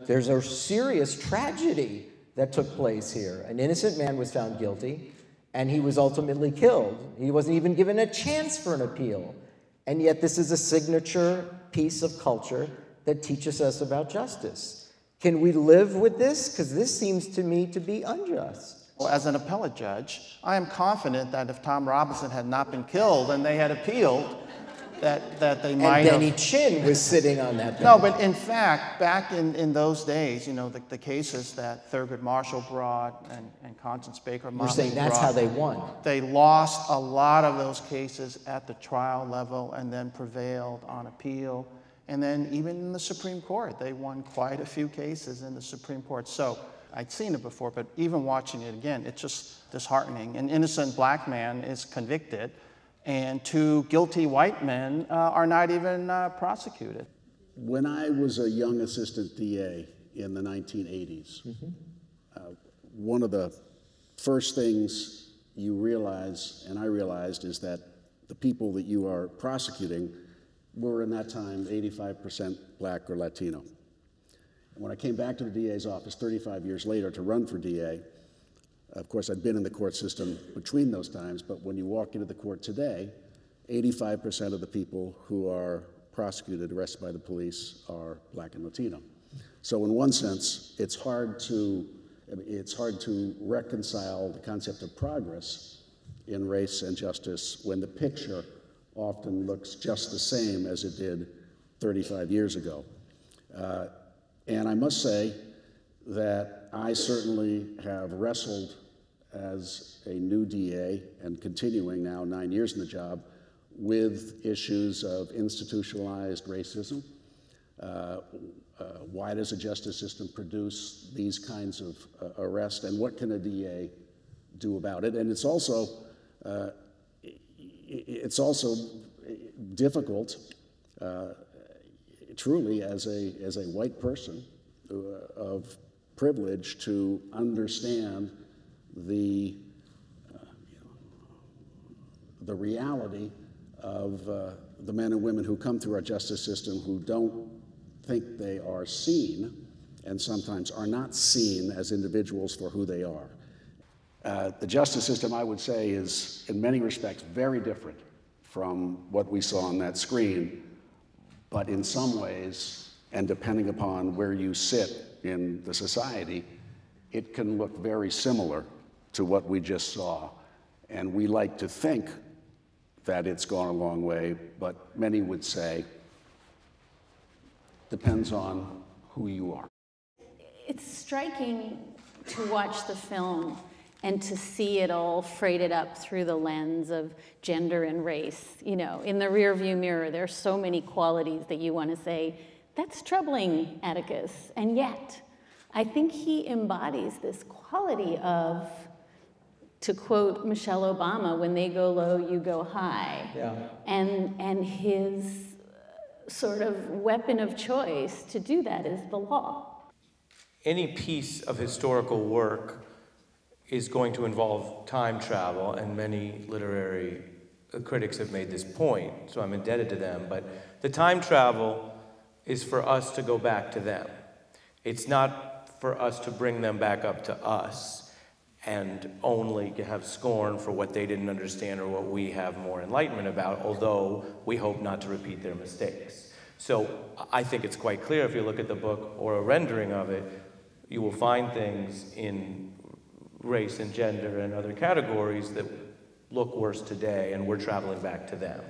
There's a serious tragedy that took place here. An innocent man was found guilty, and he was ultimately killed. He wasn't even given a chance for an appeal. And yet this is a signature piece of culture that teaches us about justice. Can we live with this? Because this seems to me to be unjust. Well, as an appellate judge, I am confident that if Tom Robinson had not been killed and they had appealed, that they might have... And Denny Chin was sitting on that bench. No, but in fact, back in those days, you know, the cases that Thurgood Marshall brought and Constance Baker You're saying that's how they won. They lost a lot of those cases at the trial level and then prevailed on appeal. And then even in the Supreme Court, they won quite a few cases in the Supreme Court. So I'd seen it before, but even watching it again, it's just disheartening. An innocent black man is convicted, and two guilty white men are not even prosecuted. When I was a young assistant DA in the 1980s, one of the first things you realize, and I realized, is that the people that you are prosecuting were in that time 85% black or Latino. And when I came back to the DA's office 35 years later to run for DA, of course, I'd been in the court system between those times, but when you walk into the court today, 85% of the people who are prosecuted, arrested by the police, are black and Latino. So in one sense, it's hard to reconcile the concept of progress in race and justice when the picture often looks just the same as it did 35 years ago. And I must say that I certainly have wrestled as a new DA and continuing now 9 years in the job with issues of institutionalized racism. Why does a justice system produce these kinds of arrests, and what can a DA do about it? And it's also difficult, truly, as a white person of privilege, to understand the reality of the men and women who come through our justice system who don't think they are seen, and sometimes are not seen as individuals for who they are. The justice system, I would say, is in many respects very different from what we saw on that screen, but in some ways, and depending upon where you sit in the society, it can look very similar to what we just saw. And we like to think that it's gone a long way, but many would say, depends on who you are. It's striking to watch the film and to see it all freighted up through the lens of gender and race. You know, in the rearview mirror, there are so many qualities that you want to say, that's troubling, Atticus. And yet, I think he embodies this quality of, to quote Michelle Obama, when they go low, you go high. Yeah. And his sort of weapon of choice to do that is the law. Any piece of historical work is going to involve time travel, and many literary critics have made this point, so I'm indebted to them, but the time travel is for us to go back to them. It's not for us to bring them back up to us and only have scorn for what they didn't understand or what we have more enlightenment about, although we hope not to repeat their mistakes. So I think it's quite clear if you look at the book or a rendering of it, you will find things in race and gender and other categories that look worse today, and we're traveling back to them.